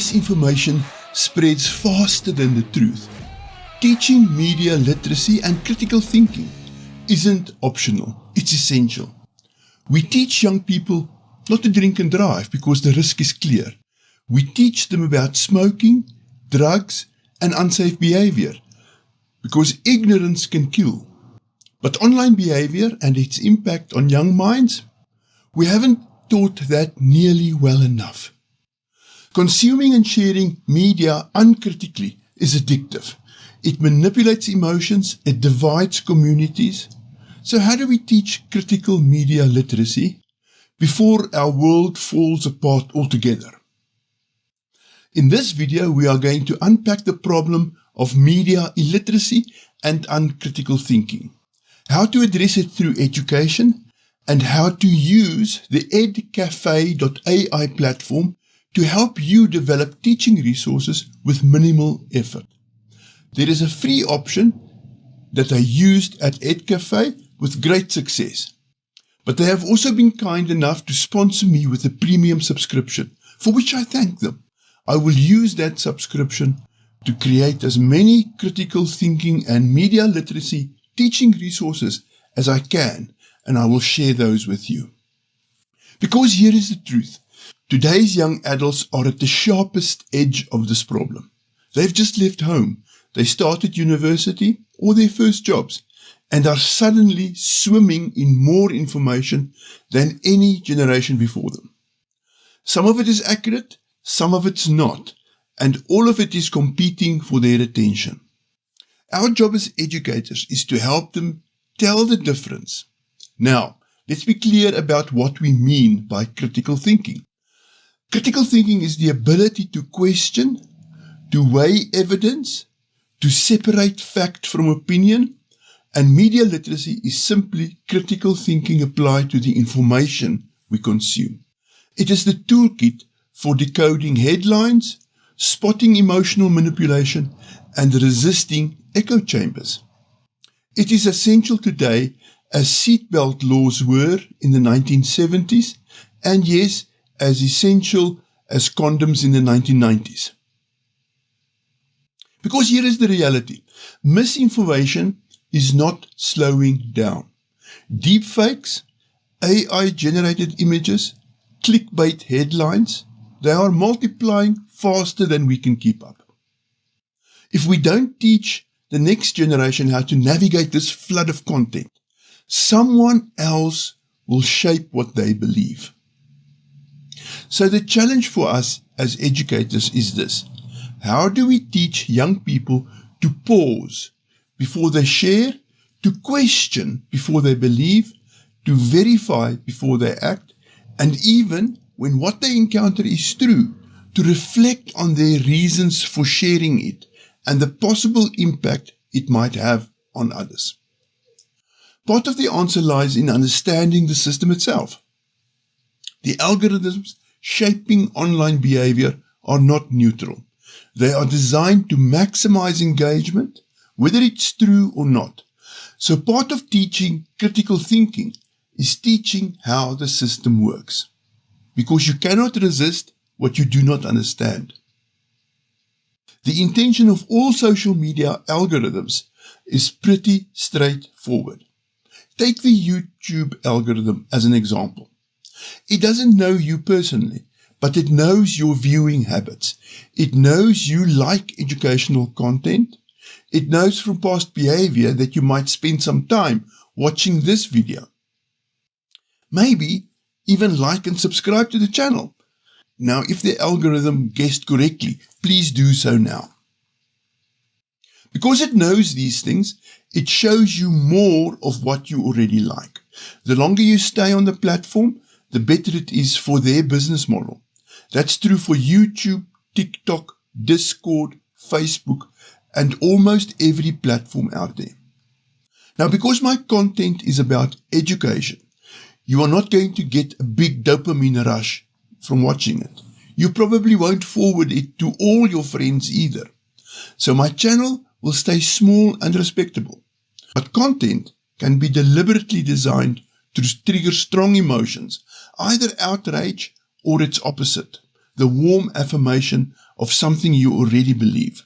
misinformation spreads faster than the truth. Teaching media literacy and critical thinking isn't optional, it's essential. We teach young people not to drink and drive because the risk is clear. We teach them about smoking, drugs, and unsafe behavior because ignorance can kill. But online behavior and its impact on young minds, we haven't taught that nearly well enough. Consuming and sharing media uncritically is addictive. It manipulates emotions, it divides communities. So how do we teach critical media literacy before our world falls apart altogether? In this video, we are going to unpack the problem of media illiteracy and uncritical thinking, how to address it through education, and how to use the edcafe.ai platform to help you develop teaching resources with minimal effort. There is a free option that I used at Edcafe with great success, but they have also been kind enough to sponsor me with a premium subscription, for which I thank them. I will use that subscription to create as many critical thinking and media literacy teaching resources as I can, and I will share those with you. Because here is the truth. Today's young adults are at the sharpest edge of this problem. They've just left home, they started university or their first jobs, and are suddenly swimming in more information than any generation before them. Some of it is accurate, some of it's not, and all of it is competing for their attention. Our job as educators is to help them tell the difference. Now, let's be clear about what we mean by critical thinking. Critical thinking is the ability to question, to weigh evidence, to separate fact from opinion, and media literacy is simply critical thinking applied to the information we consume. It is the toolkit for decoding headlines, spotting emotional manipulation, and resisting echo chambers. It is essential today as seatbelt laws were in the 1970s, and yes, as essential as condoms in the 1990s. Because here is the reality. Misinformation is not slowing down. Deepfakes, AI-generated images, clickbait headlines, they are multiplying faster than we can keep up. If we don't teach the next generation how to navigate this flood of content, someone else will shape what they believe. So the challenge for us as educators is this. How do we teach young people to pause before they share, to question before they believe, to verify before they act, and even when what they encounter is true, to reflect on their reasons for sharing it and the possible impact it might have on others? Part of the answer lies in understanding the system itself. The algorithms shaping online behavior are not neutral. They are designed to maximize engagement, whether it's true or not. So part of teaching critical thinking is teaching how the system works, because you cannot resist what you do not understand. The intention of all social media algorithms is pretty straightforward. Take the YouTube algorithm as an example. It doesn't know you personally, but it knows your viewing habits. It knows you like educational content. It knows from past behavior that you might spend some time watching this video. Maybe even like and subscribe to the channel. Now, if the algorithm guessed correctly, please do so now. Because it knows these things, it shows you more of what you already like. The longer you stay on the platform, the better it is for their business model. That's true for YouTube, TikTok, Discord, Facebook, and almost every platform out there. Now, because my content is about education, you are not going to get a big dopamine rush from watching it. You probably won't forward it to all your friends either. So my channel will stay small and respectable. But content can be deliberately designed to trigger strong emotions, either outrage or its opposite, the warm affirmation of something you already believe.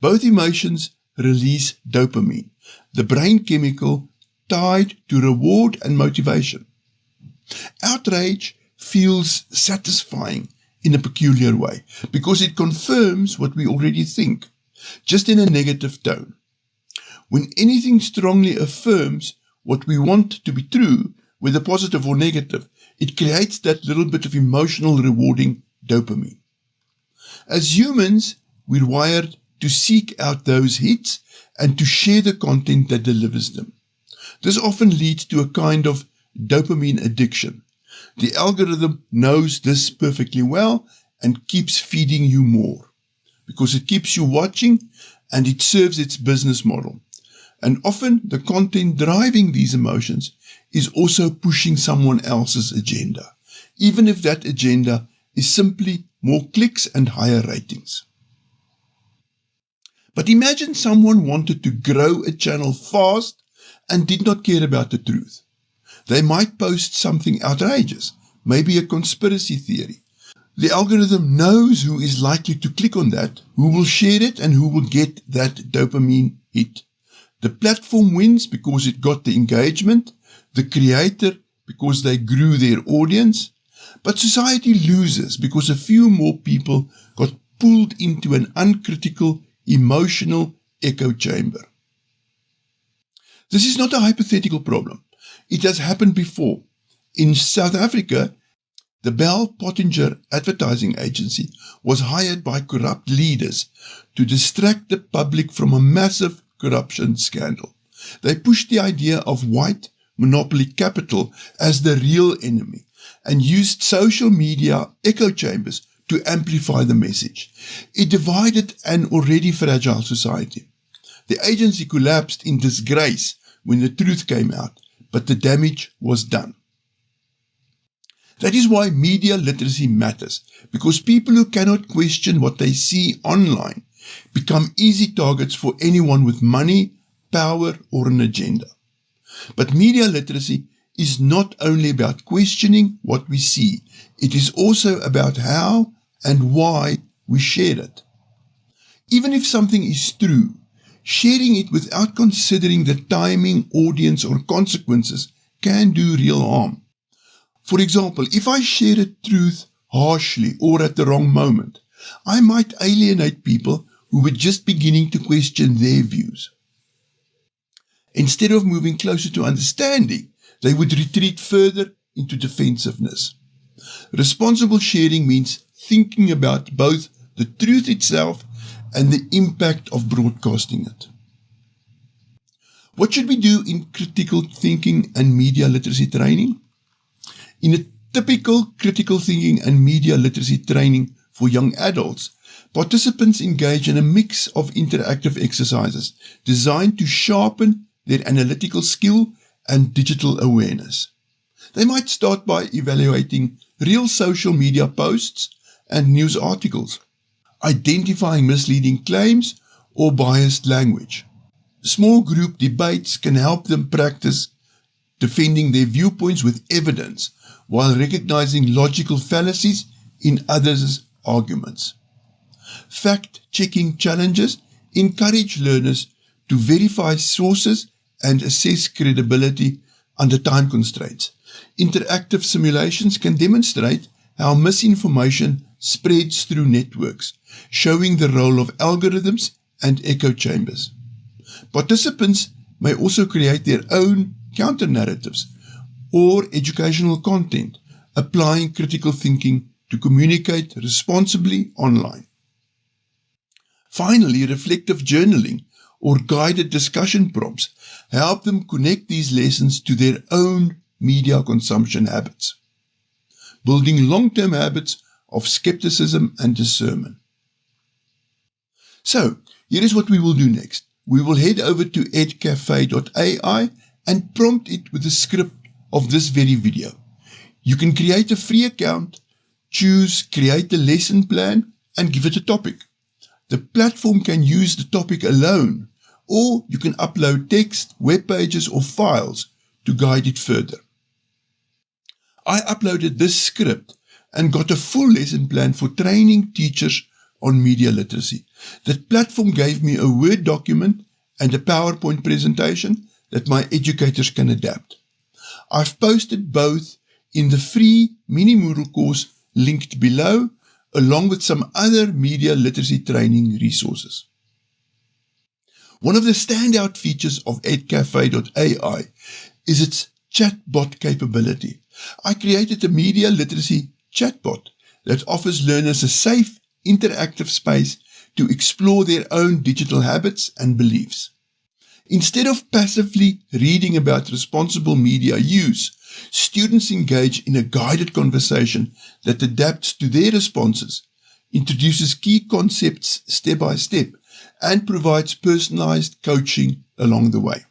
Both emotions release dopamine, the brain chemical tied to reward and motivation. Outrage feels satisfying in a peculiar way because it confirms what we already think, just in a negative tone. When anything strongly affirms what we want to be true, whether positive or negative, it creates that little bit of emotional rewarding dopamine. As humans, we're wired to seek out those hits and to share the content that delivers them. This often leads to a kind of dopamine addiction. The algorithm knows this perfectly well and keeps feeding you more because it keeps you watching and it serves its business model. And often the content driving these emotions is also pushing someone else's agenda, even if that agenda is simply more clicks and higher ratings. But imagine someone wanted to grow a channel fast and did not care about the truth. They might post something outrageous, maybe a conspiracy theory. The algorithm knows who is likely to click on that, who will share it, and who will get that dopamine hit. The platform wins because it got the engagement, the creator because they grew their audience, but society loses because a few more people got pulled into an uncritical, emotional echo chamber. This is not a hypothetical problem. It has happened before. In South Africa, the Bell Pottinger Advertising Agency was hired by corrupt leaders to distract the public from a massive corruption scandal. They pushed the idea of white monopoly capital as the real enemy and used social media echo chambers to amplify the message. It divided an already fragile society. The agency collapsed in disgrace when the truth came out, but the damage was done. That is why media literacy matters, because people who cannot question what they see online become easy targets for anyone with money, power, or an agenda. But media literacy is not only about questioning what we see, it is also about how and why we share it. Even if something is true, sharing it without considering the timing, audience, or consequences can do real harm. For example, if I share a truth harshly or at the wrong moment, I might alienate people who were just beginning to question their views. Instead of moving closer to understanding, they would retreat further into defensiveness. Responsible sharing means thinking about both the truth itself and the impact of broadcasting it. What should we do in critical thinking and media literacy training? In a typical critical thinking and media literacy training for young adults, participants engage in a mix of interactive exercises designed to sharpen their analytical skill and digital awareness. They might start by evaluating real social media posts and news articles, identifying misleading claims or biased language. Small group debates can help them practice defending their viewpoints with evidence while recognizing logical fallacies in others' arguments. Fact-checking challenges encourage learners to verify sources and assess credibility under time constraints. Interactive simulations can demonstrate how misinformation spreads through networks, showing the role of algorithms and echo chambers. Participants may also create their own counter-narratives or educational content, applying critical thinking to communicate responsibly online. Finally, reflective journaling or guided discussion prompts help them connect these lessons to their own media consumption habits, building long-term habits of skepticism and discernment. So, here is what we will do next. We will head over to edcafe.ai and prompt it with the script of this very video. You can create a free account, choose create a lesson plan, and give it a topic. The platform can use the topic alone, or you can upload text, web pages, or files to guide it further. I uploaded this script and got a full lesson plan for training teachers on media literacy. That platform gave me a Word document and a PowerPoint presentation that my educators can adapt. I've posted both in the free mini Moodle course linked below, along with some other media literacy training resources. One of the standout features of edcafe.ai is its chatbot capability. I created a media literacy chatbot that offers learners a safe, interactive space to explore their own digital habits and beliefs. Instead of passively reading about responsible media use, students engage in a guided conversation that adapts to their responses, introduces key concepts step by step, and provides personalized coaching along the way.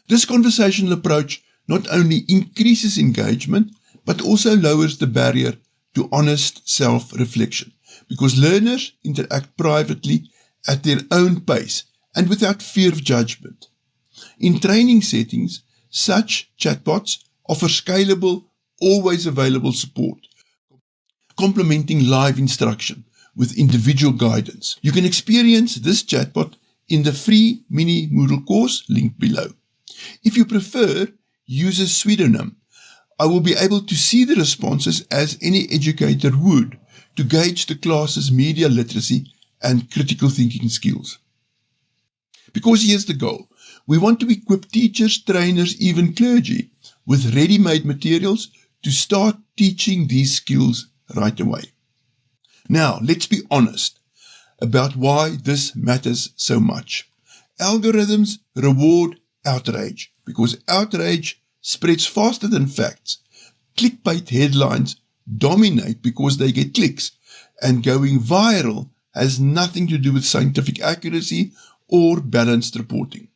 This conversational approach not only increases engagement, but also lowers the barrier to honest self-reflection, because learners interact privately at their own pace and without fear of judgment. In training settings, such chatbots offer scalable, always available support, complementing live instruction with individual guidance. You can experience this chatbot in the free mini Moodle course linked below. If you prefer, use a pseudonym. I will be able to see the responses as any educator would to gauge the class's media literacy and critical thinking skills. Because here's the goal. We want to equip teachers, trainers, even clergy with ready-made materials to start teaching these skills right away. Now, let's be honest about why this matters so much. Algorithms reward outrage because outrage spreads faster than facts. Clickbait headlines dominate because they get clicks, and going viral has nothing to do with scientific accuracy or balanced reporting.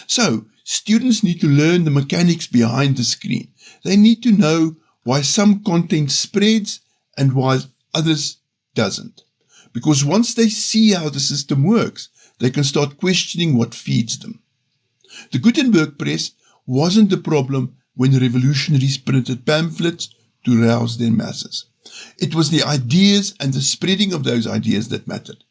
So, students need to learn the mechanics behind the screen. They need to know why some content spreads and why others doesn't. Because once they see how the system works, they can start questioning what feeds them. The Gutenberg press wasn't the problem when revolutionaries printed pamphlets to rouse their masses. It was the ideas and the spreading of those ideas that mattered.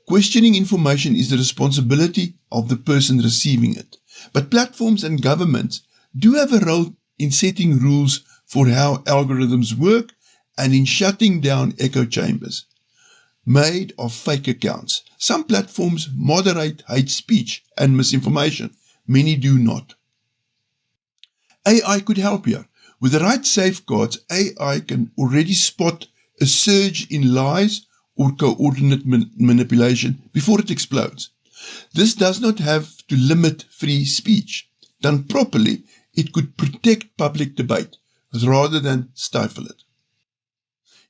Questioning information is the responsibility of the person receiving it. But platforms and governments do have a role in setting rules for how algorithms work and in shutting down echo chambers made of fake accounts. Some platforms moderate hate speech and misinformation. Many do not. AI could help here. With the right safeguards, AI can already spot a surge in lies or coordinate manipulation before it explodes. This does not have to limit free speech. Done properly, it could protect public debate rather than stifle it.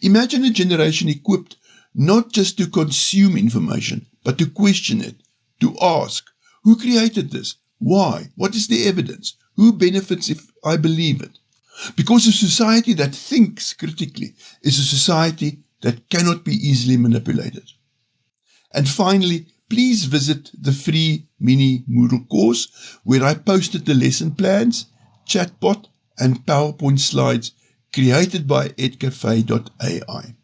Imagine a generation equipped not just to consume information, but to question it, to ask, who created this? Why? What is the evidence? Who benefits if I believe it? Because a society that thinks critically is a society that cannot be easily manipulated. And finally, please visit the free mini Moodle course where I posted the lesson plans, chatbot, and PowerPoint slides created by edcafe.ai.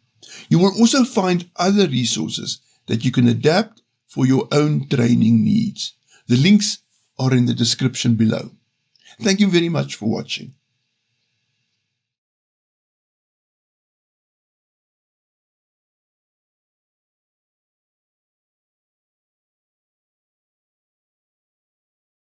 You will also find other resources that you can adapt for your own training needs. The links are in the description below. Thank you very much for watching.